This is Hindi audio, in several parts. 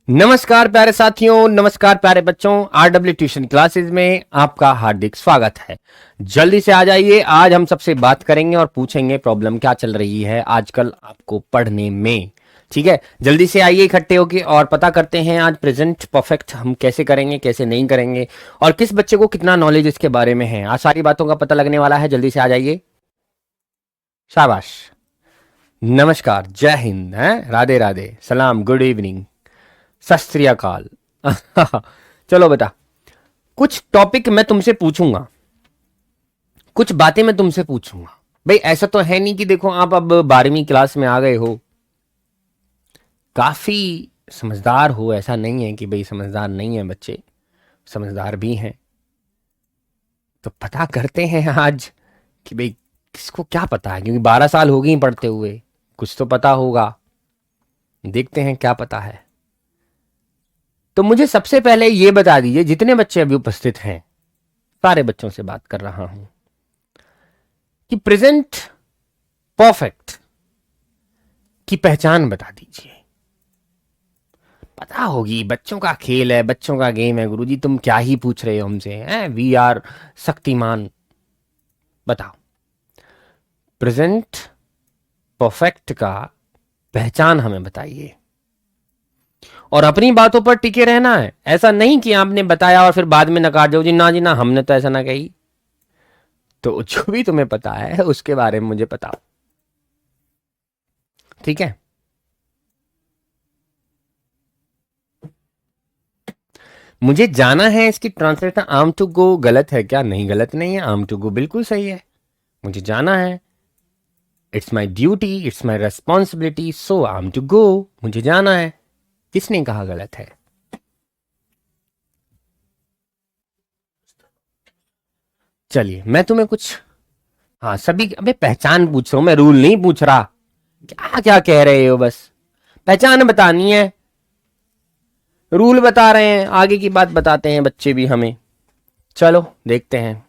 नमस्कार प्यारे साथियों, नमस्कार प्यारे बच्चों। आरडब्ल्यू ट्यूशन क्लासेस में आपका हार्दिक स्वागत है। जल्दी से आ जाइए। आज हम सबसे बात करेंगे और पूछेंगे प्रॉब्लम क्या चल रही है आजकल आपको पढ़ने में। ठीक है, जल्दी से आइए इकट्ठे होके और पता करते हैं आज प्रेजेंट परफेक्ट हम कैसे करेंगे, कैसे नहीं करेंगे और किस बच्चे को कितना नॉलेज इसके बारे में है। आज सारी बातों का पता लगने वाला है। जल्दी से आ जाइए। शाबाश, नमस्कार, जय हिंद, है राधे राधे, सलाम, गुड इवनिंग, सत श्री अकाल। चलो बेटा, कुछ टॉपिक मैं तुमसे पूछूंगा, कुछ बातें मैं तुमसे पूछूंगा। भाई ऐसा तो है नहीं कि देखो आप अब 12वीं क्लास में आ गए हो, काफी समझदार हो। ऐसा नहीं है कि भाई समझदार नहीं है बच्चे, समझदार भी हैं। तो पता करते हैं आज कि भाई किसको क्या पता है, क्योंकि 12 साल हो गई पढ़ते हुए, कुछ तो पता होगा। देखते हैं क्या पता है। तो मुझे सबसे पहले ये बता दीजिए, जितने बच्चे अभी उपस्थित हैं, सारे बच्चों से बात कर रहा हूं कि प्रेजेंट परफेक्ट की पहचान बता दीजिए। पता होगी, बच्चों का खेल है, बच्चों का गेम है। गुरुजी तुम क्या ही पूछ रहे हो हमसे, हैं? We are Shaktimaan. बताओ, प्रेजेंट परफेक्ट का पहचान हमें बताइए और अपनी बातों पर टिके रहना है। ऐसा नहीं कि आपने बताया और फिर बाद में नकार दो जी ना जी ना, हमने तो ऐसा ना कही। तो जो भी तुम्हें पता है उसके बारे में मुझे बताओ, ठीक है? मुझे जाना है इसकी ट्रांसलेशन। आम टू गो गलत है क्या? नहीं, गलत नहीं है। आम टू गो बिल्कुल सही है। मुझे जाना है, it's my duty, it's my responsibility, so I'm to गो। मुझे जाना है। किसने कहा गलत है? चलिए मैं तुम्हें कुछ, हाँ सभी, अबे पहचान पूछ रहा हूं मैं, रूल नहीं पूछ रहा। क्या क्या कह रहे हो? बस पहचान बतानी है, रूल बता रहे हैं, आगे की बात बताते हैं बच्चे भी हमें। चलो देखते हैं।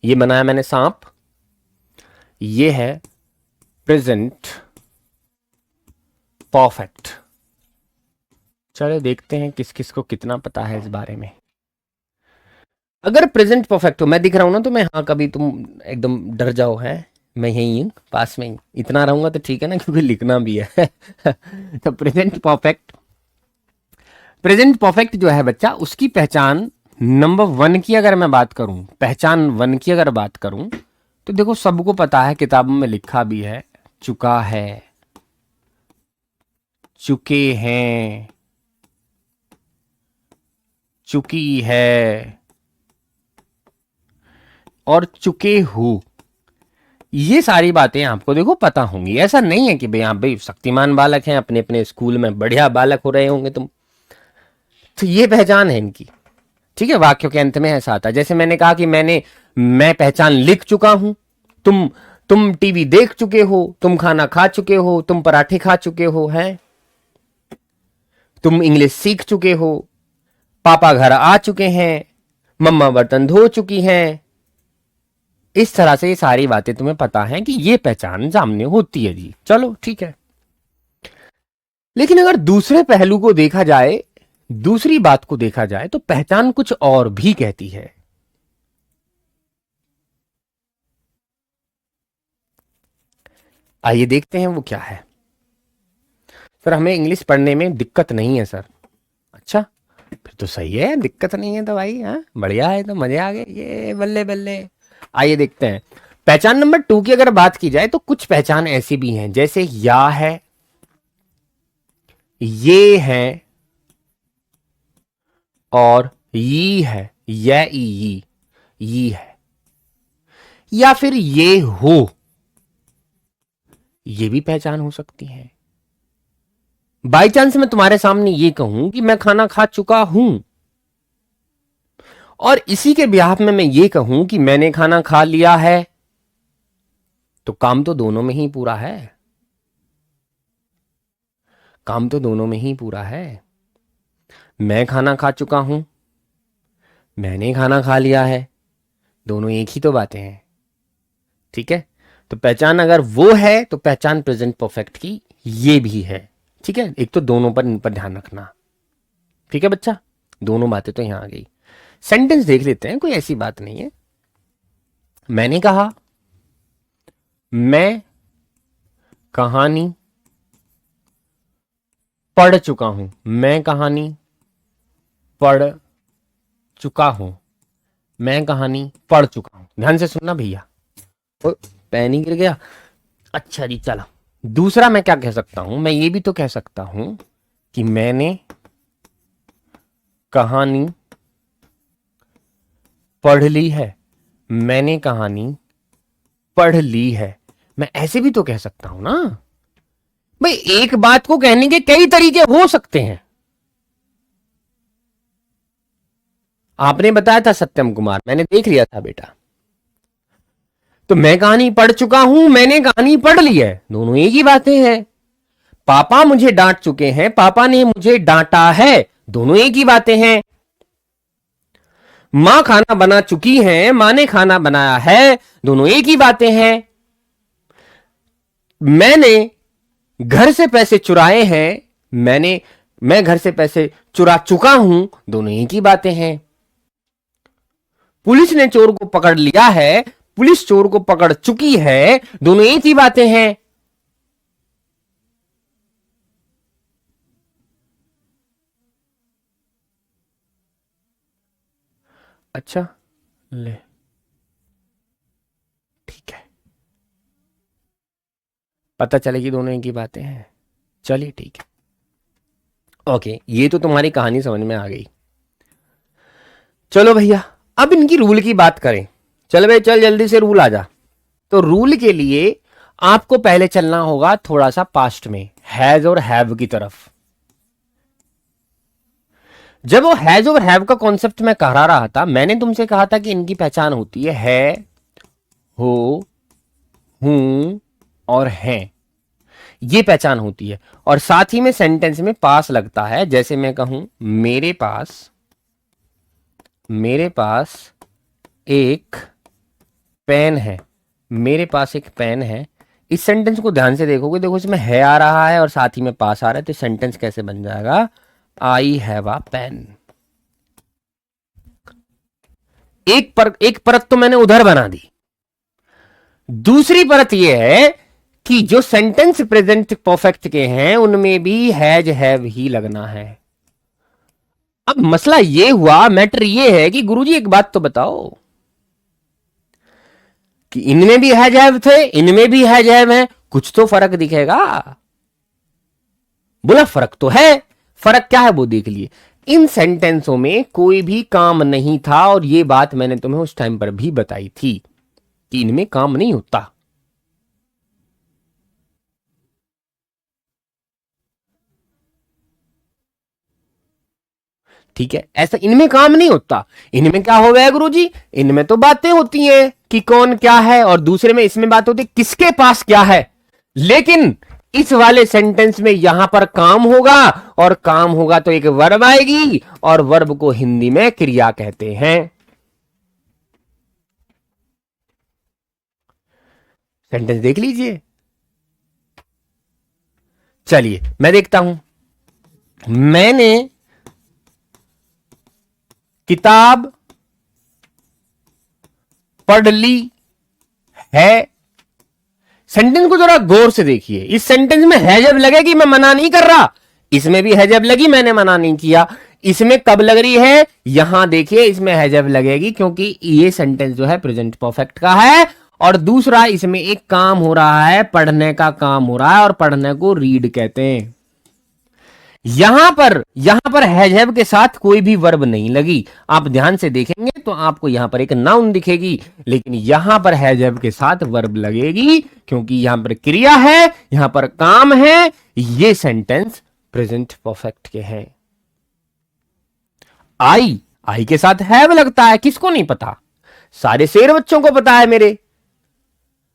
ये बनाया मैंने सांप, ये है प्रेजेंट परफेक्ट। चलो देखते हैं किस किस को कितना पता है इस बारे में। अगर प्रेजेंट परफेक्ट हो, मैं दिख रहा हूं ना तुम्हें? हाँ, कभी तुम एकदम डर जाओ, है मैं यही हूं पास में ही, इतना रहूंगा तो ठीक है ना, क्योंकि लिखना भी है। तो प्रेजेंट परफेक्ट, प्रेजेंट परफेक्ट जो है बच्चा, उसकी पहचान नंबर 1 की अगर मैं बात करूं, पहचान 1 की अगर बात करूं, तो देखो सबको पता है, किताबों में लिखा भी है, चुका है, चुके हैं, चुकी है और चुके हो। ये सारी बातें आपको देखो पता होंगी। ऐसा नहीं है कि भाई आप भाई शक्तिमान बालक हैं, अपने अपने स्कूल में बढ़िया बालक हो रहे होंगे तुम। तो ये पहचान है इनकी, ठीक है? वाक्यों के अंत में ऐसा आता है, जैसे मैंने कहा कि मैं पहचान लिख चुका हूं। तुम तुम टीवी देख चुके हो, तुम खाना खा चुके हो, तुम पराठे खा चुके हो, हैं? तुम इंग्लिश सीख चुके हो, पापा घर आ चुके हैं, मम्मा बर्तन धो चुकी हैं। इस तरह से ये सारी बातें तुम्हें पता है कि ये पहचान सामने होती है जी। चलो ठीक है। लेकिन अगर दूसरे पहलू को देखा जाए, दूसरी बात को देखा जाए, तो पहचान कुछ और भी कहती है। आइए देखते हैं वो क्या है। सर हमें इंग्लिश पढ़ने में दिक्कत नहीं है सर। अच्छा, फिर तो सही है, दिक्कत नहीं है तो भाई, हाँ बढ़िया है, तो मजे आ गए, ये बल्ले बल्ले। आइए देखते हैं। पहचान नंबर 2 की अगर बात की जाए, तो कुछ पहचान ऐसी भी हैं, जैसे या है, ये है और ये है, ये ई ये है, या फिर ये हो, ये भी पहचान हो सकती है। बाई चांस मैं तुम्हारे सामने ये कहूं कि मैं खाना खा चुका हूं, और इसी के ब्याह में मैं ये कहूं कि मैंने खाना खा लिया है, तो काम तो दोनों में ही पूरा है। काम तो दोनों में ही पूरा है। मैं खाना खा चुका हूं, मैंने खाना खा लिया है, दोनों एक ही तो बातें हैं, ठीक है? तो पहचान अगर वो है, तो पहचान प्रेजेंट परफेक्ट की ये भी है, ठीक है, एक तो दोनों पर इन पर ध्यान रखना। ठीक है बच्चा, दोनों बातें तो यहां आ गई। सेंटेंस देख लेते हैं, कोई ऐसी बात नहीं है। मैंने कहा, मैं कहानी पढ़ चुका हूं। मैं कहानी पढ़ चुका हूं। मैं कहानी पढ़ चुका हूं। ध्यान से सुनना भैया। पेन ही गिर गया। अच्छा जी, चलो दूसरा मैं क्या कह सकता हूं, मैं ये भी तो कह सकता हूं कि मैंने कहानी पढ़ ली है। मैंने कहानी पढ़ ली है। मैं ऐसे भी तो कह सकता हूं ना भाई। एक बात को कहने के कई तरीके हो सकते हैं। आपने बताया था सत्यम कुमार, मैंने देख लिया था बेटा। तो मैं कहानी पढ़ चुका हूं, मैंने कहानी पढ़ ली है, दोनों एक ही बातें हैं। पापा मुझे डांट चुके हैं, पापा ने मुझे डांटा है, दोनों एक ही बातें हैं। मां खाना बना चुकी है, मां ने खाना बनाया है, दोनों एक ही बातें हैं। मैंने घर से पैसे चुराए हैं, मैं घर से पैसे चुरा चुका हूं, दोनों एक ही बातें हैं। पुलिस ने चोर को पकड़ लिया है, पुलिस चोर को पकड़ चुकी है, दोनों एक ही बातें हैं। अच्छा ले, ठीक है, पता चलेगी दोनों एक ही बातें हैं। चलिए ठीक है, ओके, ये तो तुम्हारी कहानी समझ में आ गई। चलो भैया, अब इनकी रूल की बात करें। चल भाई चल, जल्दी से रूल आ जा। तो रूल के लिए आपको पहले चलना होगा थोड़ा सा पास्ट में, हैज और हैव की तरफ। जब वो हैज और हैव का कॉन्सेप्ट मैं करा रहा था, मैंने तुमसे कहा था कि इनकी पहचान होती है हो, हूं और हैं, ये पहचान होती है। और साथ ही में सेंटेंस में पास लगता है। जैसे मैं कहूं मेरे पास एक पेन है, मेरे पास एक पेन है। इस सेंटेंस को ध्यान से देखोगे, देखो इसमें है आ रहा है और साथ ही में पास आ रहा है, तो सेंटेंस कैसे बन जाएगा, आई हैव अ पेन। एक परत तो मैंने उधर बना दी। दूसरी परत यह है कि जो सेंटेंस प्रेजेंट परफेक्ट के हैं उनमें भी हैज हैव ही लगना है। अब मसला ये हुआ, मैटर ये है कि गुरुजी एक बात तो बताओ कि इनमें भी हैज हैव थे, इनमें भी हैज हैव है, कुछ तो फर्क दिखेगा। बोला फर्क तो है। फर्क क्या है वो देख लिए। इन सेंटेंसों में कोई भी काम नहीं था, और ये बात मैंने तुम्हें उस टाइम पर भी बताई थी कि इनमें काम नहीं होता। ठीक है, ऐसा इनमें काम नहीं होता। इनमें क्या हो गया गुरुजी, इनमें तो बातें होती हैं कि कौन क्या है, और दूसरे में इसमें बात होती है किसके पास क्या है। लेकिन इस वाले सेंटेंस में यहां पर काम होगा, और काम होगा तो एक वर्ब आएगी, और वर्ब को हिंदी में क्रिया कहते हैं। सेंटेंस देख लीजिए। चलिए मैं देखता हूं। मैंने किताब पढ़ ली है। सेंटेंस को जरा गौर से देखिए। इस सेंटेंस में है जब लगेगी, मैं मना नहीं कर रहा, इसमें भी है जब लगी, मैंने मना नहीं किया। इसमें कब लग रही है, यहां देखिए, इसमें है जब लगेगी क्योंकि ये सेंटेंस जो है प्रेजेंट परफेक्ट का है। और दूसरा, इसमें एक काम हो रहा है, पढ़ने का काम हो रहा है, और पढ़ने को रीड कहते हैं। यहां पर हैज हैव के साथ कोई भी वर्ब नहीं लगी। आप ध्यान से देखेंगे तो आपको यहां पर एक नाउन दिखेगी, लेकिन यहां पर हैज हैव के साथ वर्ब लगेगी क्योंकि यहां पर क्रिया है, यहां पर काम है। ये सेंटेंस प्रेजेंट परफेक्ट के हैं। आई के साथ हैव लगता है, किसको नहीं पता, सारे शेर बच्चों को पता है मेरे।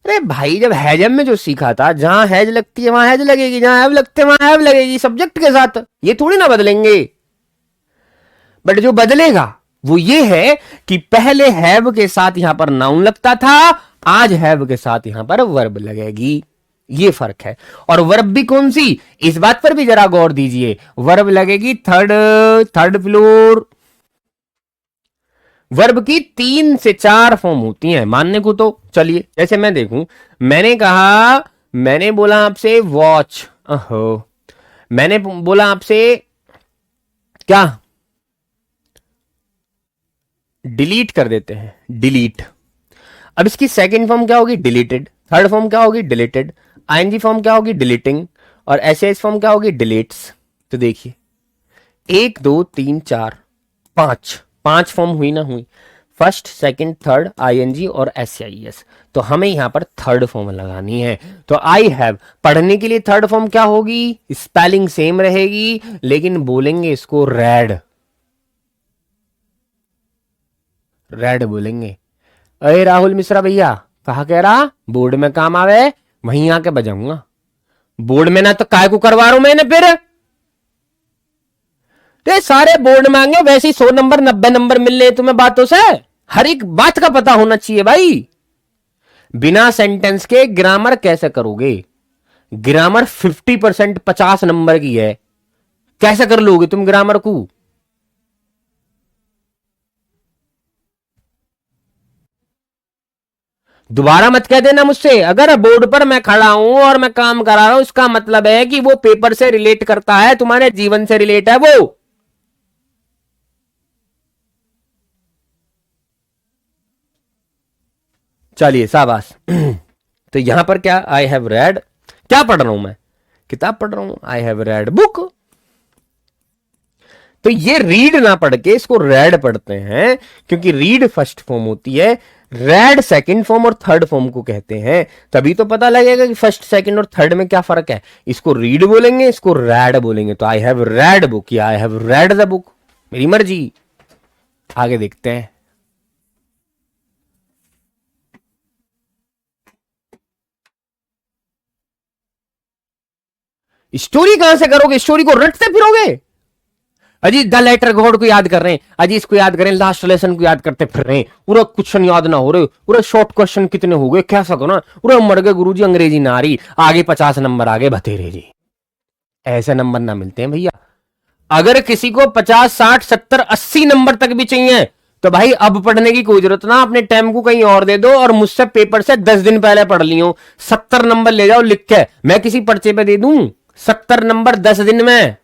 अरे भाई, जब हैजम में जो सीखा था, जहां हैज लगती है वहां हैज लगेगी, जहां हैव लगते हैं वहां हैव लगेगी, सब्जेक्ट के साथ। ये थोड़ी ना बदलेंगे। बट जो बदलेगा वो ये है कि पहले हैव के साथ यहां पर नाउन लगता था, आज हैव के साथ यहां पर वर्ब लगेगी। ये फर्क है। और वर्ब भी कौन सी, इस बात पर भी जरा गौर दीजिए, वर्ब लगेगी थर्ड, थर्ड फ्लोर। वर्ब की 3 से 4 फॉर्म होती हैं मानने को तो। चलिए जैसे मैं देखूं, मैंने कहा, मैंने बोला आपसे वॉच, ओहो, मैंने बोला आपसे क्या, डिलीट कर देते हैं, डिलीट। अब इसकी सेकंड फॉर्म क्या होगी, डिलीटेड। थर्ड फॉर्म क्या होगी, डिलीटेड। आईएनजी फॉर्म क्या होगी, डिलीटिंग। और एसएएस फॉर्म क्या होगी, डिलीट्स। तो देखिए 1 2 3 4 5, 5 फॉर्म हुई ना हुई, फर्स्ट सेकंड थर्ड आईएनजी और एसआईएस। तो हमें यहां पर थर्ड फॉर्म लगानी है। तो आई हैव पढ़ने के लिए थर्ड फॉर्म क्या होगी, स्पेलिंग सेम रहेगी लेकिन बोलेंगे इसको रेड, रेड बोलेंगे। अरे राहुल मिश्रा भैया कहा कह रहा बोर्ड में काम आवे, वहीं आके बजाऊंगा। बोर्ड में ना तो काय को करवा रहा हूं मैंने फिर, तो सारे बोर्ड मांगे वैसे ही 100 नंबर 90 नंबर मिल रहे तुम्हें बातों से, हर एक बात का पता होना चाहिए भाई। बिना सेंटेंस के ग्रामर कैसे करोगे, ग्रामर 50% 50 नंबर की है, कैसे कर लोगे तुम ग्रामर को। दोबारा मत कह देना मुझसे, अगर बोर्ड पर मैं खड़ा हूं और मैं काम करा रहा हूं इसका मतलब है कि वो पेपर से रिलेट करता है, तुम्हारे जीवन से रिलेट है वो। चलिए शाबाश। तो यहां पर क्या, आई हैव रेड, क्या पढ़ रहा हूं मैं, किताब पढ़ रहा हूं, आई हैव रेड बुक। तो ये रीड ना पढ़ के इसको रेड पढ़ते हैं, क्योंकि रीड फर्स्ट फॉर्म होती है, रेड सेकंड फॉर्म और थर्ड फॉर्म को कहते हैं। तभी तो पता लगेगा कि फर्स्ट सेकंड और थर्ड में क्या फर्क है। इसको रीड बोलेंगे, इसको रेड बोलेंगे। तो आई हैव रेड बुक या I have read the book, मेरी मर्जी। आगे देखते हैं। स्टोरी कहां से करोगे, स्टोरी को रटते फिरोगे। अजी द लेटर गॉड को याद कर रहे हैं, अजी इसको याद करें, लास्ट लेसन को याद करते फिर रहे हैं, पूरा क्वेश्चन याद ना हो रहे, पूरा शॉर्ट क्वेश्चन कितने हो गए क्या सको ना, पूरा मर गए गुरुजी अंग्रेजी ना आ रही, आगे 50 नंबर आगे बतेरे जी। ऐसे नंबर ना मिलते हैं भैया। अगर किसी को 50 60 70 80 नंबर तक भी चाहिए तो भाई अब पढ़ने की कोई जरूरत ना, अपने टाइम को कहीं और दे दो और मुझसे पेपर से 10 दिन पहले पढ़ लियो। 70 नंबर ले जाओ लिख के, मैं किसी पर्चे पे दे दूं 70 नंबर 10 दिन में।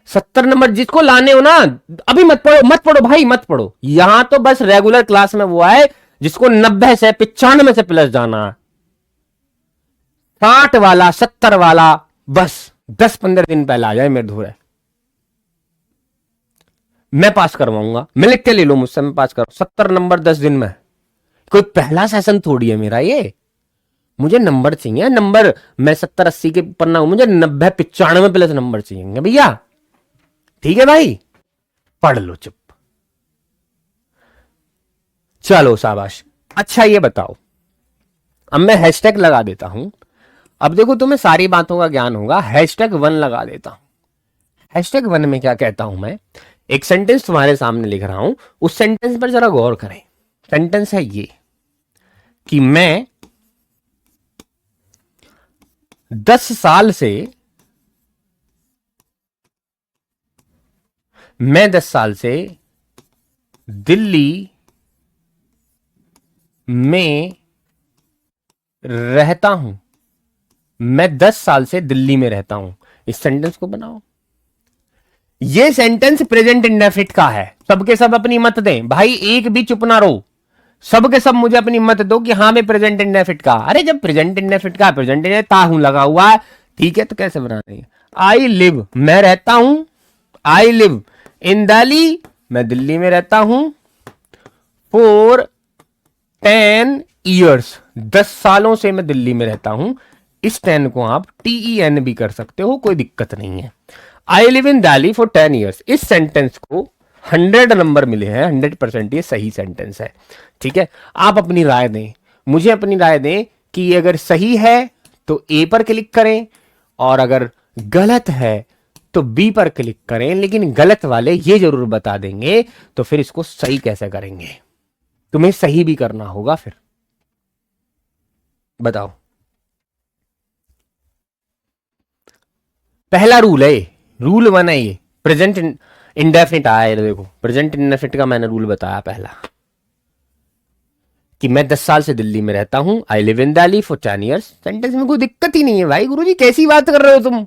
70 नंबर जिसको लाने हो ना, अभी मत पढ़ो मत पढ़ो भाई मत पढ़ो, यहां तो बस रेगुलर क्लास में वो आए जिसको 90 से 95 से प्लस जाना है, 60 वाला 70 वाला बस 10-15 दिन पहले आ जाए मेरे धोरे, मैं पास करवाऊंगा, मैं लिख के ले लो मुझसे, मैं पास करूँ 70 नंबर 10 दिन में। कोई पहला सेशन थोड़ी है मेरा ये, मुझे नंबर चाहिए नंबर, मैं 70-80 के ऊपर ना हूं, मुझे 90-95 प्लस नंबर चाहिए भैया। ठीक है भाई, पढ़ लो चुप। चलो शाबाश। अच्छा ये बताओ, अब मैं हैशटैग लगा देता हूं, अब देखो तुम्हें सारी बातों का ज्ञान होगा। हैशटैग 1 लगा देता हूं। हैशटैग 1 में क्या कहता हूं मैं, एक सेंटेंस तुम्हारे सामने लिख रहा हूं, उस सेंटेंस पर जरा गौर करें। सेंटेंस है ये कि मैं 10 साल से, मैं 10 साल से दिल्ली में रहता हूं, मैं 10 साल से दिल्ली में रहता हूं। इस सेंटेंस को बनाओ। ये सेंटेंस प्रेजेंट इंडेफिनिट का है, सबके सब अपनी मत दें भाई, एक भी चुप ना रहो, सबके सब मुझे अपनी मत दो कि हाँ मैं प्रेजेंट इंडेफिनिट का। अरे जब प्रेजेंट इंडेफिनिट का प्रेजेंट ताहू लगा हुआ है, ठीक है, तो कैसे बना रही है। आई लिव, मैं रहता हूं, आई लिव इन दिल्ली, मैं दिल्ली में रहता हूं, फॉर 10 ईयर्स, 10 सालों से मैं दिल्ली में रहता हूं। इस 10 को आप TEN भी कर सकते हो, कोई दिक्कत नहीं है। I live in Delhi for 10 years, इस सेंटेंस को 100 नंबर मिले हैं, 100% ये सही सेंटेंस है। ठीक है, आप अपनी राय दें, मुझे अपनी राय दें कि ये अगर सही है तो A पर क्लिक करें, और अगर गलत है तो B पर क्लिक करें, लेकिन गलत वाले ये जरूर बता देंगे, तो फिर इसको सही कैसे करेंगे। तुम्हें सही भी करना होगा। फिर बताओ, पहला रूल है, रूल 1 है ये। प्रेजेंट इंडेफिनिट आया है, देखो प्रेजेंट इंडेफिनिट का मैंने रूल बताया पहला, कि मैं 10 साल से दिल्ली में रहता हूं। I live in Delhi for 10 years. Sentence में कोई दिक्कत ही नहीं है भाई। गुरुजी कैसी बात कर रहे हो तुम?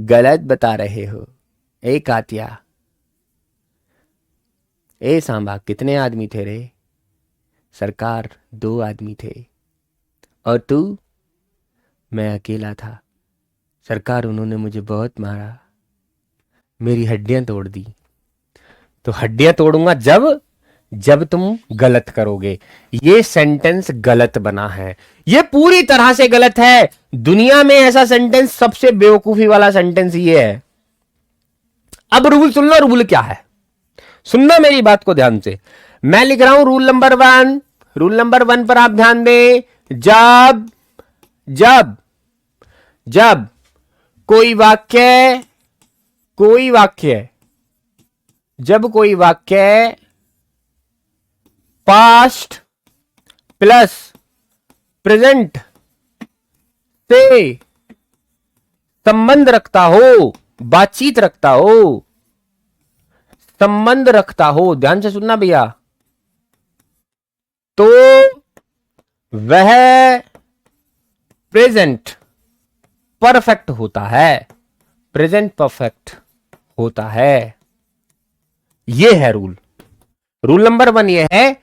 गलत बता रहे हो। ए कातिया, ए सांबा, कितने आदमी थे रे? सरकार 2 आदमी थे, और तू? मैं अकेला था। सरकार, उन्होंने मुझे बहुत मारा, मेरी हड्डियां तोड़ दी। तो हड्डियां तोड़ूंगा जब जब तुम गलत करोगे। ये सेंटेंस गलत बना है, ये पूरी तरह से गलत है। दुनिया में ऐसा सेंटेंस, सबसे बेवकूफी वाला सेंटेंस ये है। अब रूल सुन लो, रूल क्या है सुनना मेरी बात को ध्यान से। मैं लिख रहा हूं रूल नंबर 1। रूल नंबर 1 पर आप ध्यान दें। जब जब जब कोई वाक्य जब कोई वाक्य पास्ट प्लस प्रेजेंट से संबंध रखता हो, बातचीत रखता हो, संबंध रखता हो, ध्यान से सुनना भैया, तो वह प्रेजेंट परफेक्ट होता है। प्रेजेंट परफेक्ट होता है। यह है रूल। रूल नंबर 1 यह है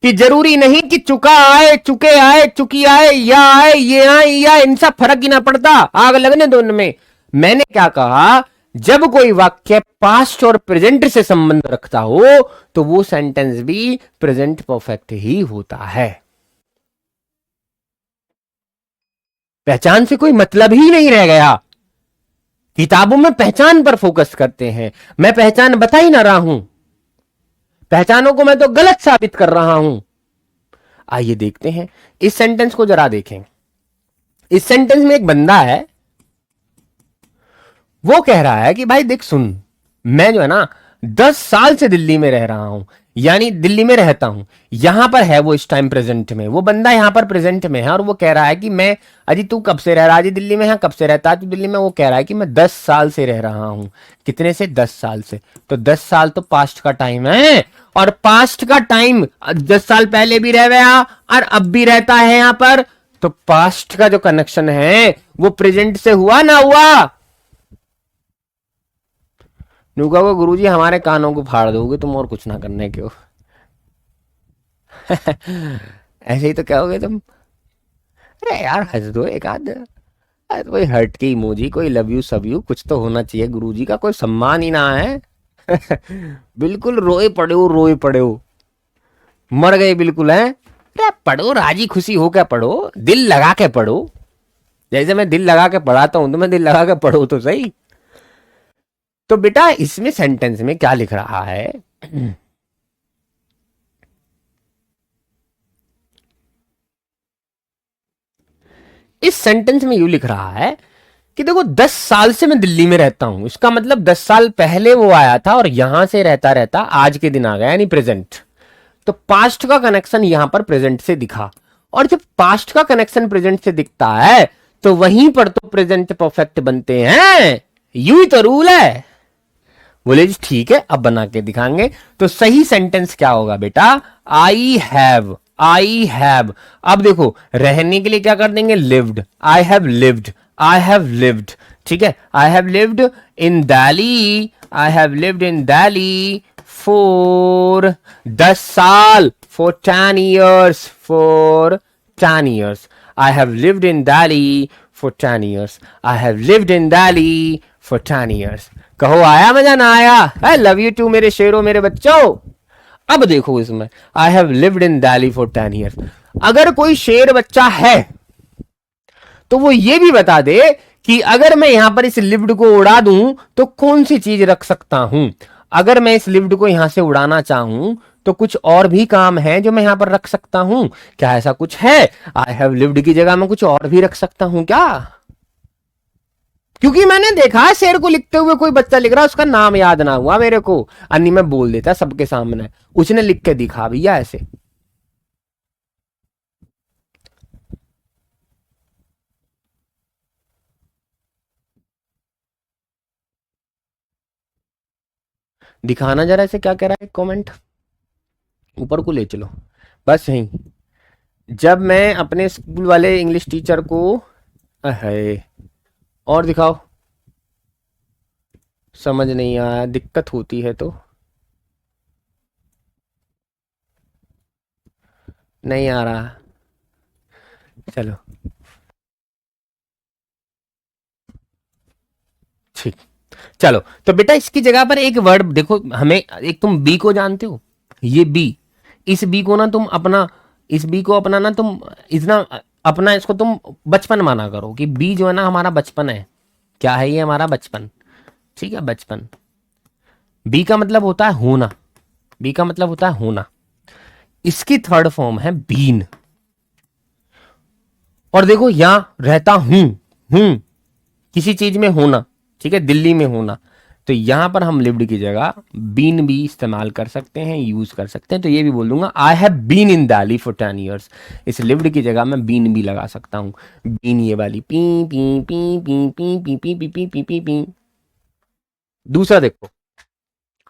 कि जरूरी नहीं कि चुका आए, चुके आए, चुकी आए, या आए, ये आए, या इनसा फर्क ही ना पड़ता, आग लगने दो इनमें। मैंने क्या कहा? जब कोई वाक्य पास्ट और प्रेजेंट से संबंध रखता हो तो वो सेंटेंस भी प्रेजेंट परफेक्ट ही होता है। पहचान से कोई मतलब ही नहीं रह गया। किताबों में पहचान पर फोकस करते हैं, मैं पहचान बता ही ना रहा हूं। पहचानों को मैं तो गलत साबित कर रहा हूं। आइए देखते हैं इस सेंटेंस को, जरा देखें। इस सेंटेंस में एक बंदा है, वो कह रहा है कि भाई देख सुन, मैं जो है ना 10 साल से दिल्ली में रह रहा हूं, यानी दिल्ली में रहता हूं। यहां पर है वो इस टाइम प्रेजेंट में, वो बंदा यहां पर प्रेजेंट में है, और वो कह रहा है कि मैं, अजी तू कब से रह रहा है? अजी दिल्ली में है, कब से रहता है तू दिल्ली में? वो कह रहा है कि मैं 10 साल से रह रहा हूं। कितने से? 10 साल से। तो 10 साल तो पास्ट का टाइम है, और पास्ट का टाइम 10 साल पहले भी रह गया और अब भी रहता है यहां पर। तो पास्ट का जो कनेक्शन है वो प्रेजेंट से हुआ ना हुआ? नुका को गुरुजी हमारे कानों को फाड़ दोगे तुम, और कुछ ना करने के हो। ऐसे ही तो कहोगे तुम। अरे यार हंस दो एक आध, कोई हर्ट की इमोजी, कोई लव यू सब यू, कुछ तो होना चाहिए। गुरुजी का कोई सम्मान ही ना है। बिल्कुल रोए पड़े हो, रोए पड़े हो, मर गए बिल्कुल हैं। अरे पढ़ो, राजी खुशी होकर पढ़ो, दिल लगा के पढ़ो। जैसे मैं दिल लगा के पढ़ाता हूं, तो मैं दिल लगा के पढ़ो तो सही। तो बेटा इसमें सेंटेंस में क्या लिख रहा है? इस सेंटेंस में यू लिख रहा है कि देखो 10 साल से मैं दिल्ली में रहता हूं, इसका मतलब 10 साल पहले वो आया था और यहां से रहता रहता आज के दिन आ गया, यानी प्रेजेंट। तो पास्ट का कनेक्शन यहां पर प्रेजेंट से दिखा, और जब पास्ट का कनेक्शन प्रेजेंट से दिखता है तो वहीं पर तो प्रेजेंट परफेक्ट बनते हैं। यू ही तो रूल है। बोले जी ठीक है, अब बना के दिखाएंगे। तो सही सेंटेंस क्या होगा बेटा? I have, I have. अब देखो रहने के लिए क्या कर देंगे? Lived. I have lived, I have lived, ठीक है। I have lived in Delhi, I have lived in Delhi for 10 साल, for 10 years, for 10 years. I have lived in Delhi for 10 years, I have lived in Delhi for 10 years. कहो आया मजा ना आया? आई लव यू टू मेरे शेरों, मेरे बच्चों। अब देखो इसमें I have lived in Delhi for 10 years. अगर कोई शेर बच्चा है तो वो ये भी बता दे कि अगर मैं यहां पर इस लिव्ड को उड़ा दूं तो कौन सी चीज रख सकता हूं। अगर मैं इस लिव्ड को यहां से उड़ाना चाहूं तो कुछ और भी काम है जो मैं यहां पर रख सकता हूं। क्या ऐसा कुछ है? आई हैव लिव्ड की जगह मैं कुछ और भी रख सकता हूं क्या? क्योंकि मैंने देखा है शेर को लिखते हुए, कोई बच्चा लिख रहा, उसका नाम याद ना हुआ मेरे को, अन्नी मैं बोल देता सबके सामने, उसने लिख के दिखा भैया ऐसे। दिखाना जरा ऐसे, क्या कह रहा है कमेंट, ऊपर को ले चलो बस यही। जब मैं अपने स्कूल वाले इंग्लिश टीचर को, है और दिखाओ, समझ नहीं आया, दिक्कत होती है तो नहीं आ रहा। चलो ठीक, चलो तो बेटा इसकी जगह पर एक वर्ड देखो, हमें एक, तुम बी को जानते हो, ये बी, इस बी को ना तुम अपना, इस बी को अपना ना तुम, इतना अपना इसको तुम बचपन माना करो कि बी जो है ना हमारा बचपन है। क्या है ये? हमारा बचपन। ठीक है, बचपन। बी का मतलब होता है होना, बी का मतलब होता है होना। इसकी थर्ड फॉर्म है बीन। और देखो यहां रहता हूं, हूं किसी चीज में होना, ठीक है, दिल्ली में होना, तो यहां पर हम लिव्ड की जगह बीन भी इस्तेमाल कर सकते हैं, यूज कर सकते हैं। तो ये भी बोल दूंगा I have been in Delhi for 10 years। इस लिव्ड की जगह मैं बीन भी लगा सकता हूं। बीन ये वाली P P P P P P P P P P P P. दूसरा देखो,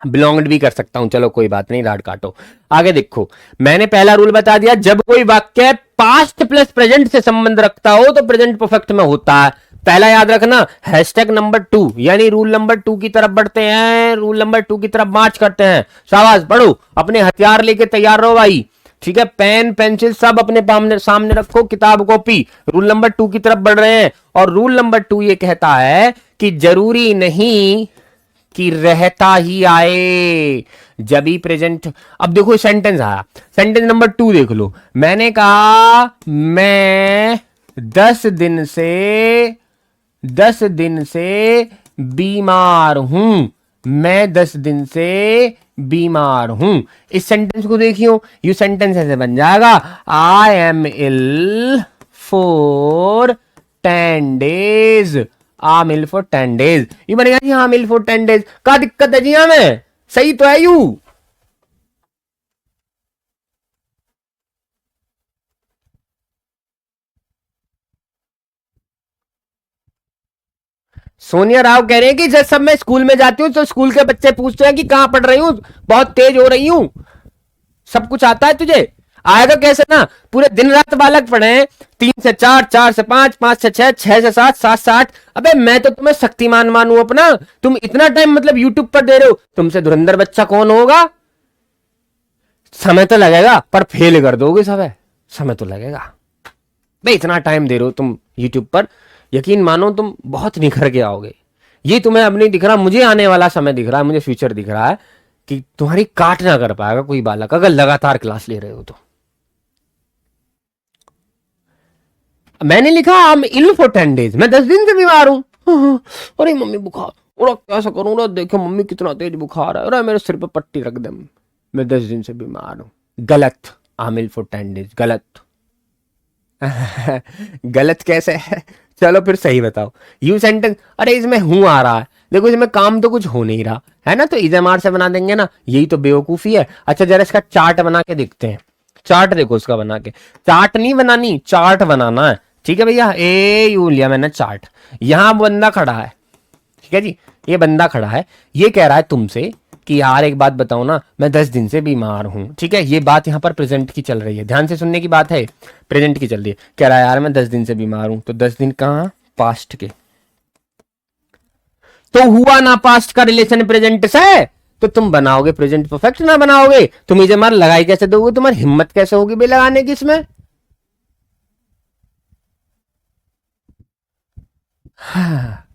बिलोंग्ड भी कर सकता हूं, चलो कोई बात नहीं, राड काटो। आगे देखो, मैंने पहला रूल बता दिया, जब कोई वाक्य पास्ट प्लस प्रेजेंट से संबंध रखता हो तो प्रेजेंट परफेक्ट में होता है। पहला याद रखना, हैशटैग नंबर 2, यानी रूल नंबर 2 की तरफ बढ़ते हैं, रूल नंबर 2 की तरफ मार्च करते हैं। शाबाश, पढ़ो, अपने हथियार लेके तैयार रहो भाई। ठीक है, पेन पेंसिल सब अपने सामने रखो, किताब कॉपी, रूल नंबर 2 की तरफ बढ़ रहे हैं। और रूल नंबर 2 ये कहता है कि जरूरी नहीं कि रहता ही आए, जब ही प्रेजेंट। अब देखो सेंटेंस आया, सेंटेंस नंबर 2 देख लो, मैंने कहा मैं 10 दिन से बीमार हूं, मैं 10 दिन से बीमार हूं। इस सेंटेंस को देखियो, ये सेंटेंस ऐसे बन जाएगा, I am ill for 10 days, I am ill for 10 days। ये बनेगा जी हाँ मिल फॉर 10 days। क्या दिक्कत है जी? हमें सही तो है यू। सोनिया राव कह रहे हैं कि जब सब मैं स्कूल में जाती हूँ तो स्कूल के बच्चे पूछते हैं कि कहां पढ़ रही हूँ, बहुत तेज हो रही हूँ, सब कुछ आता है तुझे? आएगा कैसे ना, पूरे दिन रात बालक पढ़े, 3 से 4, 4 से 5, 5 से 6, 6 से 7, 7 से 8। अबे मैं तो तुम्हें शक्तिमान मानू अपना, तुम इतना टाइम मतलब यूट्यूब पर दे रहे हो, तुमसे धुरंधर बच्चा कौन होगा? समय तो लगेगा पर फेल कर दोगे सब, समय तो लगेगा भाई, इतना टाइम दे रहे हो तुम यूट्यूब पर, यकीन मानो तुम बहुत निखर के आओगे। ये तुम्हें अब नहीं दिख रहा, मुझे आने वाला समय दिख रहा है, मुझे फ्यूचर दिख रहा है कि तुम्हारी काट ना कर पाएगा कोई बालक अगर लगातार क्लास ले रहे हो तो। मैंने लिखा I am ill for 10 days, मैं 10 दिन से बीमार हूं। अरे मम्मी बुखार, और कैसा करूं ना, देखो मम्मी कितना तेज बुखार है, अरे मेरे सिर पे पट्टी रख दे, मैं 10 दिन से बीमार हूं। गलत, I am ill for 10 days गलत। गलत कैसे है? चलो फिर सही बताओ। यू सेंटेंस, अरे इसमें हूं आ रहा है, देखो इसमें काम तो कुछ हो नहीं रहा है ना, तो इजमार से बना देंगे ना, यही तो बेवकूफी है। अच्छा जरा इसका चार्ट बना के देखते हैं, चार्ट देखो इसका बना के, चार्ट नहीं बनानी, चार्ट बनाना है। ठीक है भैया, ए यू लिया मैंने चार्ट। यहां बंदा खड़ा है, ठीक है जी, ये बंदा खड़ा है, ये कह रहा है तुमसे कि यार एक बात बताओ ना, मैं 10 दिन से बीमार हूं। ठीक है, ये बात यहां पर प्रेजेंट की चल रही है, ध्यान से सुनने की बात है, प्रेजेंट की चल रही है। कह रहा है यार मैं 10 दिन से बीमार हूं, तो 10 दिन कहां, पास्ट के, तो हुआ ना पास्ट का रिलेशन प्रेजेंट से, तो तुम बनाओगे प्रेजेंट परफेक्ट ना बनाओगे, तुम इसे मार लगाई कैसे दोगे, तुम्हारी हिम्मत कैसे होगी बे लगाने की इसमें? हाँ।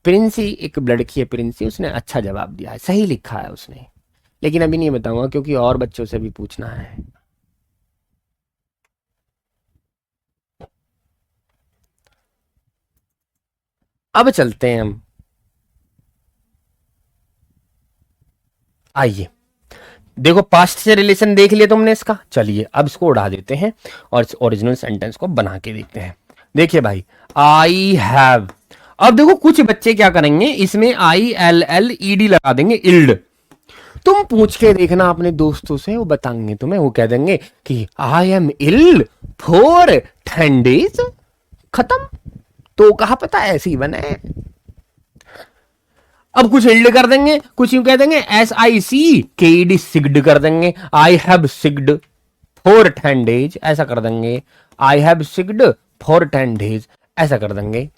प्रिंसी, एक लड़की है प्रिंसी, उसने अच्छा जवाब दिया है, सही लिखा है उसने, लेकिन अभी नहीं बताऊंगा क्योंकि और बच्चों से भी पूछना है। अब चलते हैं हम, आइए, देखो पास्ट से रिलेशन देख लिया तुमने इसका, चलिए अब इसको उड़ा देते हैं और इस ओरिजिनल सेंटेंस को बना के देखते हैं। देखिए भाई, आई हैव, अब देखो कुछ बच्चे क्या करेंगे, इसमें ILLED लगा देंगे, इल्ड। तुम पूछ के देखना अपने दोस्तों से, वो बताएंगे तुम्हें, वो कह देंगे कि I am ill for 10 days, खत्म। तो कहा पता ऐसे ही बने। अब कुछ इल्ड कर देंगे, कुछ यूं कह देंगे SICKED, सिग्ड कर देंगे, आई हैव सिग्ड फॉर 10 days, ऐसा कर देंगे, आई हैव सिग्ड फॉर 10 days, ऐसा कर देंगे।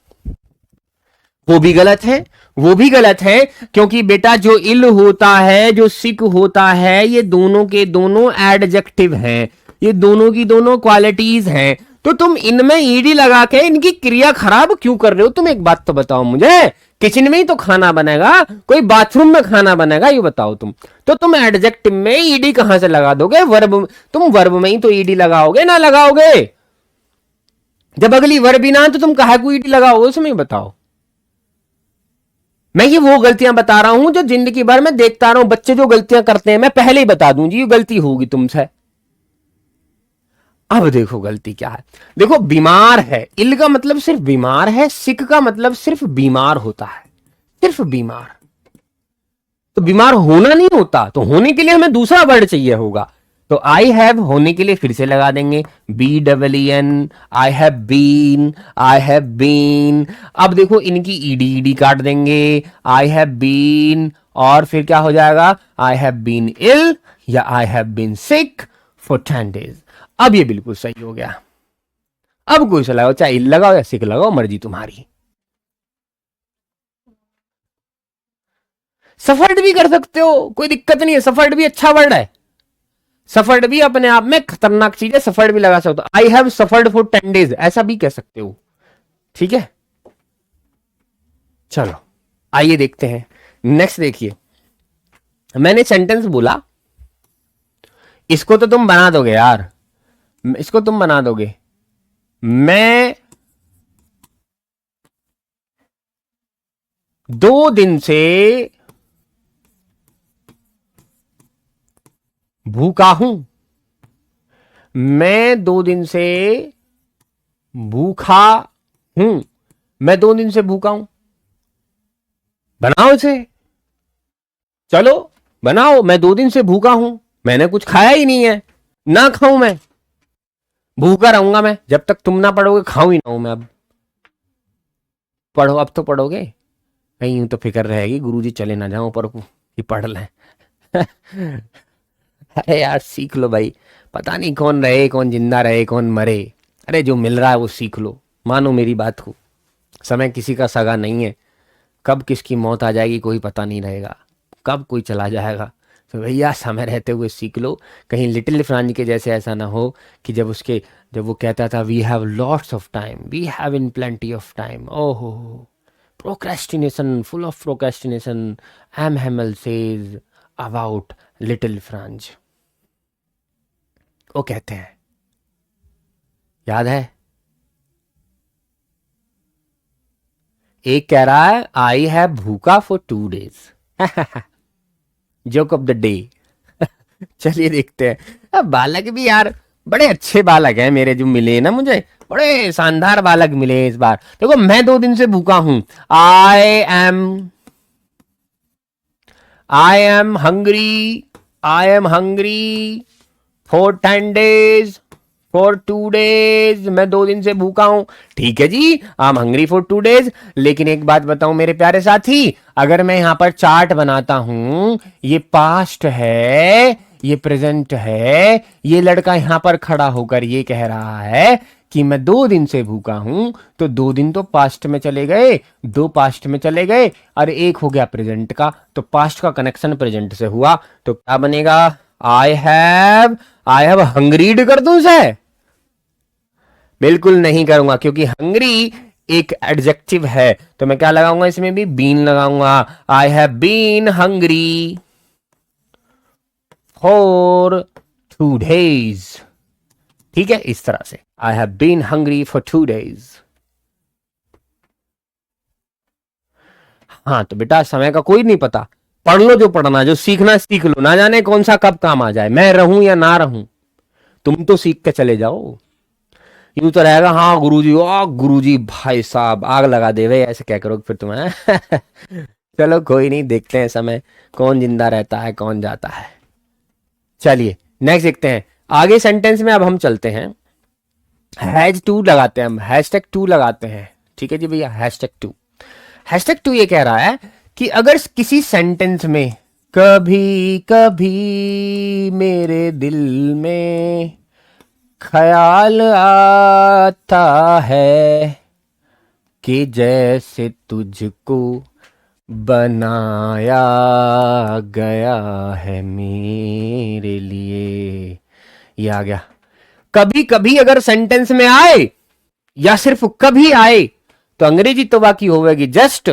वो भी गलत है, वो भी गलत है, क्योंकि बेटा जो इल होता है, जो सिक होता है, ये दोनों के दोनों एडजेक्टिव हैं, ये दोनों की दोनों क्वालिटीज हैं। तो तुम इनमें ईडी लगा के इनकी क्रिया खराब क्यों कर रहे हो? तुम एक बात तो बताओ मुझे, किचन में ही तो खाना बनेगा, कोई बाथरूम में खाना बनेगा, ये बताओ तुम। तो तुम एडजेक्टिव में ईडी कहां से लगा दोगे? वर्ब, तुम वर्ब में ही तो ईडी लगाओगे ना लगाओगे? जब अगली वर्ब ही ना तो तुम कहा को ईडी लगाओगे उसमें, बताओ। मैं ये वो गलतियां बता रहा हूं जो जिंदगी भर में देखता रहा हूं, बच्चे जो गलतियां करते हैं, मैं पहले ही बता दूं जी ये गलती होगी तुमसे। अब देखो गलती क्या है, देखो बीमार है, इल का मतलब सिर्फ बीमार है, सिक का मतलब सिर्फ बीमार होता है, सिर्फ बीमार। तो बीमार होना नहीं होता, तो होने के लिए हमें दूसरा वर्ड चाहिए होगा। तो आई हैव होने के लिए फिर से लगा देंगे BEEN, I have been, I have been. अब देखो इनकी ईडी काट देंगे, आई हैव बीन, और फिर क्या हो जाएगा, आई हैव बीन इल या I have been sick for 10 days। अब ये बिल्कुल सही हो गया। अब कोई सा लगाओ, चाहे इल लगाओ या सिक लगाओ, मर्जी तुम्हारी। सफर्ड भी कर सकते हो, कोई दिक्कत नहीं है, सफर्ड भी अच्छा वर्ड है, सफर्ड भी अपने आप में खतरनाक चीज है, सफर्ड भी लगा सकते हो, I have suffered for 10 days, ऐसा भी कह सकते हो, ठीक है। चलो आइए देखते हैं नेक्स्ट। देखिए मैंने सेंटेंस बोला, इसको तो तुम बना दोगे यार, इसको तुम बना दोगे। मैं 2 दिन से भूखा हूं, मैं 2 दिन से भूखा हूं, मैं 2 दिन से भूखा हूं, बनाओ इसे, चलो बनाओ। मैं 2 दिन से भूखा हूं, मैंने कुछ खाया ही नहीं है, ना खाऊं मैं, भूखा रहूंगा मैं जब तक तुम ना पढ़ोगे, खाऊं ही ना हूं मैं। अब पढ़ो, अब तो पढ़ोगे, कहीं यूं तो फिक्र रहेगी गुरुजी चले ना जाओ ऊपर को कि पढ़ लें। अरे यार सीख लो भाई, पता नहीं कौन रहे, कौन जिंदा रहे, कौन मरे, अरे जो मिल रहा है वो सीख लो। मानो मेरी बात को, समय किसी का सगा नहीं है, कब किसकी मौत आ जाएगी कोई पता नहीं रहेगा, कब कोई चला जाएगा। तो भैया समय रहते हुए सीख लो, कहीं लिटिल फ्रांज के जैसे ऐसा ना हो कि जब वो कहता था we have lots of time, we have in plenty of time, ओहो procrastination, full of procrastination, M Hamel says about little Franz. वो कहते हैं, याद है? एक कह रहा है आई हैव भूखा for 2 days, joke of the day. चलिए देखते हैं। अब बालक भी यार बड़े अच्छे बालक हैं मेरे जो मिले ना मुझे, बड़े शानदार बालक मिले इस बार। देखो मैं 2 दिन से भूखा हूं, आई am hungry, I am hungry for 10 days, for 2 days, मैं 2 दिन से भूखा हूं। ठीक है जी, I am hungry for 2 days। लेकिन एक बात बताऊं मेरे प्यारे साथी, अगर मैं यहां पर चार्ट बनाता हूं, ये पास्ट है, ये प्रेजेंट है, ये लड़का यहां पर खड़ा होकर ये कह रहा है कि मैं 2 दिन से भूखा हूं, तो 2 दिन तो पास्ट में चले गए, 2 पास्ट में चले गए और 1 हो गया प्रेजेंट का, तो पास्ट का कनेक्शन प्रेजेंट से हुआ, तो क्या बनेगा? आई हैव हंग्रीड कर दूं इसे? बिल्कुल नहीं करूंगा, क्योंकि हंग्री एक एडजेक्टिव है, तो मैं क्या लगाऊंगा इसमें भी? बीन लगाऊंगा। I have been hungry for 2 days। ठीक है, इस तरह से I have been hungry for 2 days। हाँ तो बेटा समय का कोई नहीं पता, पढ़ लो जो पढ़ना, जो सीखना सीख लो, ना जाने कौन सा कब काम आ जाए, मैं रहूं या ना रहूं, तुम तो सीख के चले जाओ। यूं तो रहेगा, हाँ गुरुजी, ओ गुरुजी भाई साहब आग लगा देवे, ऐसे क्या करोगे फिर तुम्हें। चलो कोई नहीं, देखते हैं समय कौन जिंदा रहता है कौन जाता है। चलिए नेक्स्ट देखते हैं, आगे सेंटेंस में अब हम चलते हैं, हैज टू लगाते हैं हम, हैशटैग टू लगाते हैं। ठीक है जी भैया, हैशटैग टू। हैशटैग टू ये कह रहा है कि अगर किसी सेंटेंस में कभी कभी मेरे दिल में ख्याल आता है कि जैसे तुझको बनाया गया है मेरे लिए, ये आ गया। कभी कभी अगर सेंटेंस में आए या सिर्फ कभी आए तो अंग्रेजी तो बाकी होगी जस्ट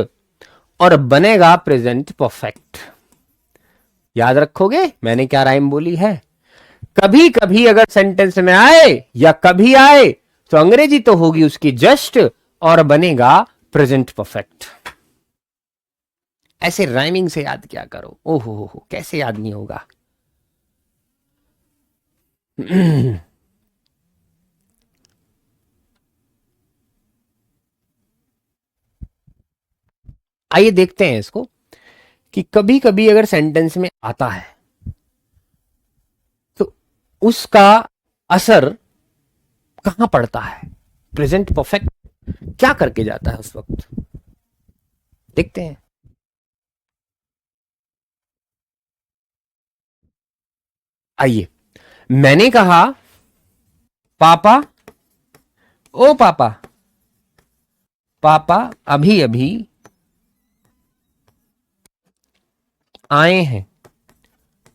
और बनेगा प्रेजेंट परफेक्ट। याद रखोगे मैंने क्या राइम बोली है? कभी कभी अगर सेंटेंस में आए या कभी आए तो अंग्रेजी तो होगी उसकी जस्ट और बनेगा प्रेजेंट परफेक्ट। ऐसे राइमिंग से याद क्या करो, ओहो हो, कैसे याद नहीं होगा। आइए देखते हैं इसको कि कभी कभी अगर सेंटेंस में आता है तो उसका असर कहां पड़ता है, प्रेजेंट परफेक्ट क्या करके जाता है उस वक्त, देखते हैं। आइए, मैंने कहा पापा, ओ पापा, पापा अभी अभी आए हैं,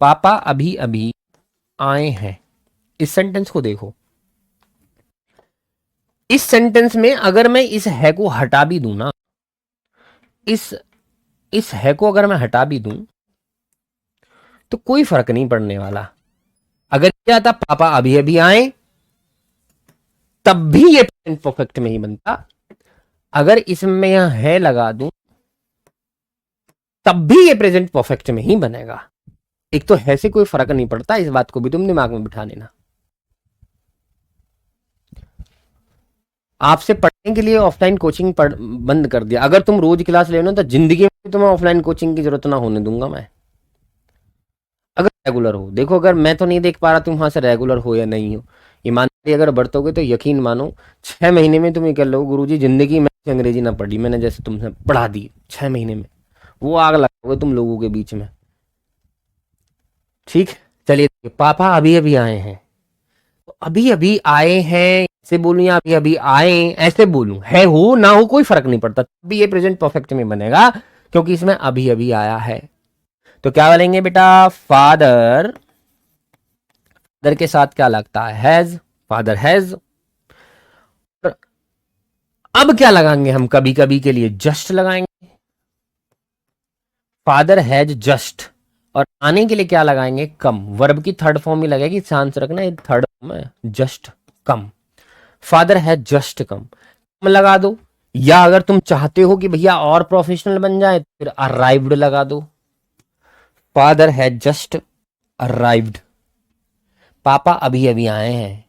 पापा अभी अभी आए हैं। इस सेंटेंस को देखो, इस सेंटेंस में अगर मैं इस है को हटा भी दूं ना, इस है को अगर मैं हटा भी दूं तो कोई फर्क नहीं पड़ने वाला। अगर क्या था पापा अभी अभी आए तब भी ये प्रेजेंट परफेक्ट में ही बनता, अगर इसमें यह है लगा दूं तब भी ये प्रेजेंट परफेक्ट में ही बनेगा। एक तो है से कोई फर्क नहीं पड़ता, इस बात को भी तुम दिमाग में बिठा लेना। आपसे पढ़ने के लिए ऑफलाइन कोचिंग बंद कर दिया, अगर तुम रोज क्लास ले लो तो जिंदगी में तुम्हें ऑफलाइन कोचिंग की जरूरत ना होने दूंगा मैं, अगर रेगुलर हो। देखो अगर मैं तो नहीं देख पा रहा तुम वहां से रेगुलर हो या नहीं हो, ईमानदारी अगर बरतोगे तो यकीन मानो 6 महीने में तुम ये कर लो गुरुजी जिंदगी में अंग्रेजी ना पढ़ी मैंने, जैसे तुमसे पढ़ा दी 6 महीने में, वो आग लगाओगे तुम लोगों के बीच में। ठीक, चलिए पापा अभी अभी आए हैं, तो अभी अभी आए हैं ऐसे बोलूं या अभी अभी आए ऐसे बोलूं, है हो ना हो कोई फर्क नहीं पड़ता, तब भी ये प्रेजेंट परफेक्ट में बनेगा क्योंकि इसमें अभी अभी आया है। तो क्या बोलेंगे बेटा, फादर, फादर के साथ क्या लगता है, हैज, फादर हैज। अब क्या लगाएंगे हम, कभी कभी के लिए जस्ट लगाएंगे, फादर हैज जस्ट, और आने के लिए क्या लगाएंगे, कम। वर्ब की थर्ड फॉर्म ही लगेगी, चांस रखना ये थर्ड फॉर्म है, just come. Father has just come लगा दो, या अगर तुम चाहते हो कि भैया और प्रोफेशनल बन जाए तो फिर अराइव्ड लगा दो, फादर हैज जस्ट अराइव्ड। पापा अभी अभी आए हैं,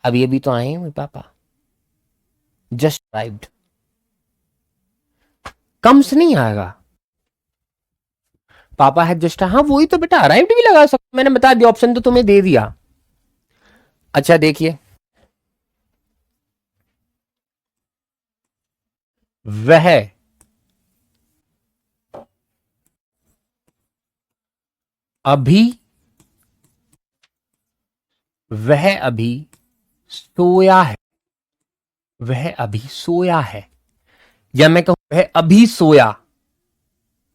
अभी अभी तो आए हैं मेरे पापा, जस्ट अराइव्ड। कम से नहीं आएगा, पापा है जस्ट, हाँ वही तो बेटा अराइव्ड भी लगा सकते, मैंने बता दिया, ऑप्शन तो तुम्हें दे दिया। अच्छा देखिए, वह अभी, वह अभी सोया है, वह अभी सोया है, या मैं कहूं वह अभी सोया,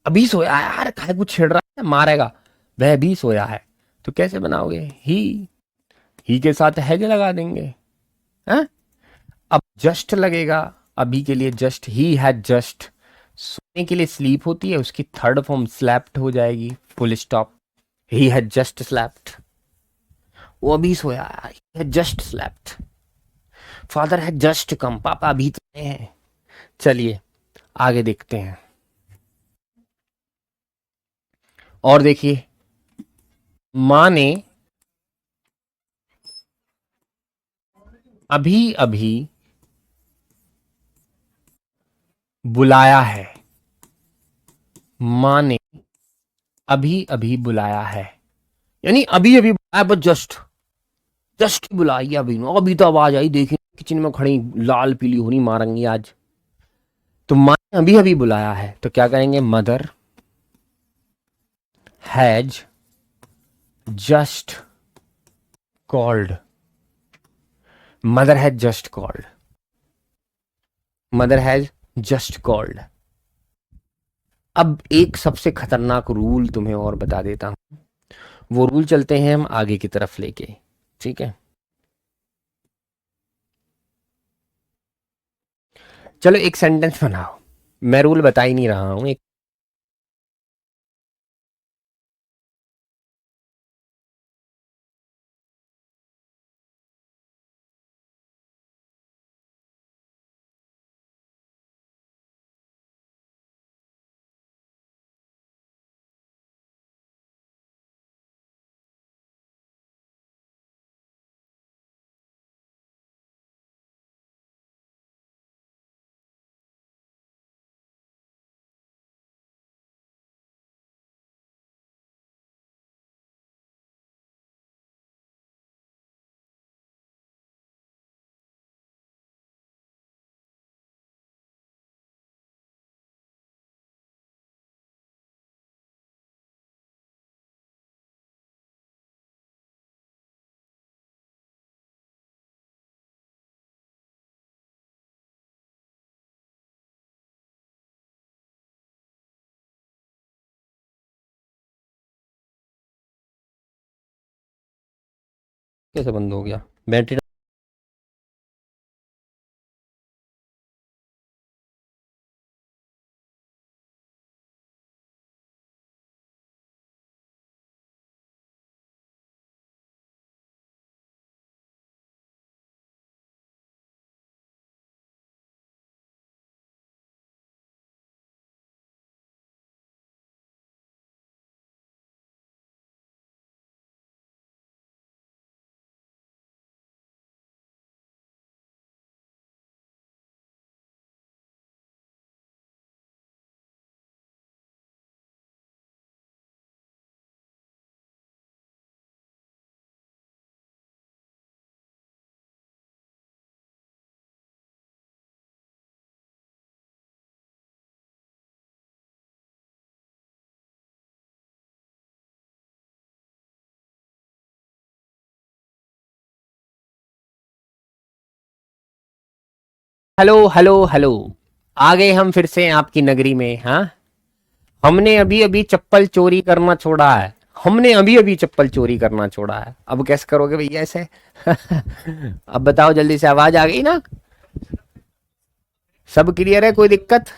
अभी सोया है, यार काय कुछ छेड़ रहा है मारेगा, वह भी सोया है, तो कैसे बनाओगे, ही के साथ हैज लगा देंगे, हैं? अब जस्ट लगेगा, अभी के लिए जस्ट, ही हैड जस्ट, सोने के लिए स्लीप होती है उसकी थर्ड फॉर्म स्लैप्ड हो जाएगी, full stop, he had just slept, वो अभी सोया, he had just slept. Father had just come, पापा अभी तो हैं। चलिए आगे देखते हैं, और देखिए, माँ ने अभी अभी बुलाया है। माँ ने अभी अभी बुलाया है, यानी अभी अभी बुलाया, बस जस्ट जस्ट बुलाई अभी नो, अभी तो आवाज आई, देखी किचन में खड़ी लाल पीली होनी मारेंगी आज। तो माँ ने अभी अभी बुलाया है, तो क्या करेंगे, mother has just called. Mother has just called. Mother has just called. अब एक सबसे खतरनाक रूल तुम्हें और बता देता हूं, वो रूल चलते हैं हम आगे की तरफ लेके, ठीक है। चलो एक सेंटेंस बनाओ, मैं रूल बता ही नहीं रहा हूं, एक कैसे बंद हो गया बैटरी। हेलो हेलो हेलो, आ गए हम फिर से आपकी नगरी में। हाँ, हमने अभी अभी चप्पल चोरी करना छोड़ा है। हमने अभी अभी चप्पल चोरी करना छोड़ा है। अब कैसे करोगे भैया ऐसे? अब बताओ जल्दी से, आवाज आ गई ना? सब क्लियर है, कोई दिक्कत?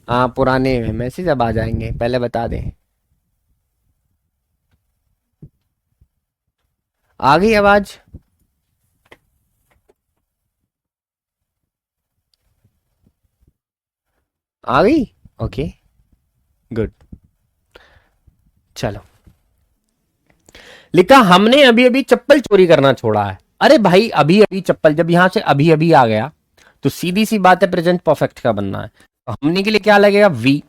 हाँ, पुराने मैसेज अब आ जाएंगे, पहले बता दें। आ गई आवाज? आ गई, ओके, गुड। चलो, लिखा हमने अभी अभी चप्पल चोरी करना छोड़ा है। अरे भाई, अभी अभी चप्पल, जब यहां से अभी अभी आ गया तो सीधी सी बात है, प्रेजेंट परफेक्ट का बनना है। तो हमने के लिए क्या लगेगा, वी।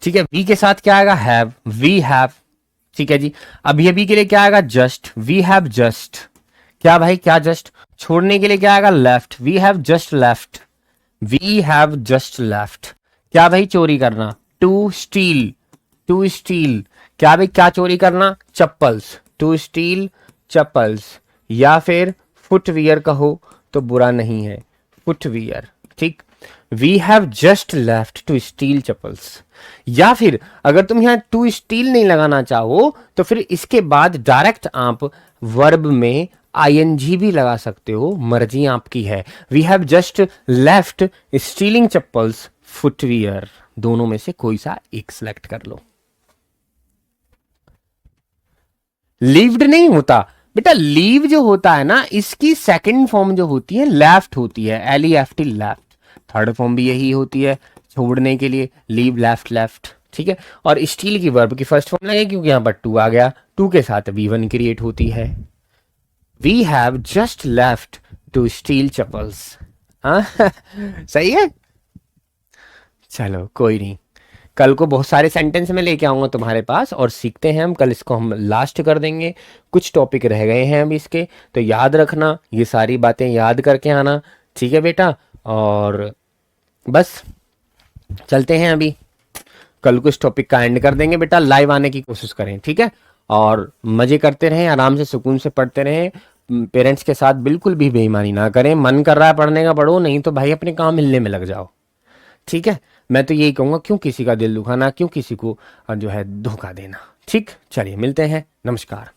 ठीक है, वी के साथ क्या आएगा, हैव, वी हैव। ठीक है जी। अभी अभी के लिए क्या आएगा, जस्ट, वी हैव जस्ट। क्या भाई, क्या जस्ट? छोड़ने के लिए क्या आएगा, left, we have just left. We have just left. क्या भाई, चोरी करना, टू स्टील, टू स्टील। क्या भाई, क्या चोरी करना, चप्पल्स, टू स्टील चप्पल्स। या फिर फुटवियर कहो तो बुरा नहीं है, फुटवियर। ठीक, we have just left to steal chappals. या फिर अगर तुम यहां टू स्टील नहीं लगाना चाहो तो फिर इसके बाद डायरेक्ट आप वर्ब में आईएनजी भी लगा सकते हो, मर्जी आपकी है। We have just left stealing chappals footwear. दोनों में से कोई सा एक सिलेक्ट कर लो। लीव्ड नहीं होता बेटा, लीव जो होता है ना, इसकी सेकंड फॉर्म जो होती है लेफ्ट होती है, L E F T, left. Third form भी यही होती है छोड़ने के लिए, लीव लेफ्ट लेफ्ट, ठीक है। और स्टील की वर्ब की फर्स्ट फॉर्म लगे क्योंकि यहाँ पर टू आ गया, टू के साथ V1 क्रिएट होती है। We have just left to steal chappals. हाँ सही है। चलो कोई नहीं, कल को बहुत सारे सेंटेंस में लेके आऊंगा तुम्हारे पास और सीखते हैं हम। कल इसको हम लास्ट कर देंगे, कुछ टॉपिक रह गए हैं अभी इसके, तो याद रखना, ये सारी बातें याद करके आना, ठीक है बेटा। और बस चलते हैं अभी, कल को इस टॉपिक का एंड कर देंगे बेटा, लाइव आने की कोशिश करें, ठीक है। और मजे करते रहें, आराम से सुकून से पढ़ते रहें, पेरेंट्स के साथ बिल्कुल भी बेईमानी ना करें। मन कर रहा है पढ़ने का पढ़ो, नहीं तो भाई अपने काम मिलने में लग जाओ, ठीक है। मैं तो यही कहूँगा, क्यों किसी का दिल दुखाना, क्यों किसी को जो है धोखा देना। ठीक, चलिए मिलते हैं, नमस्कार।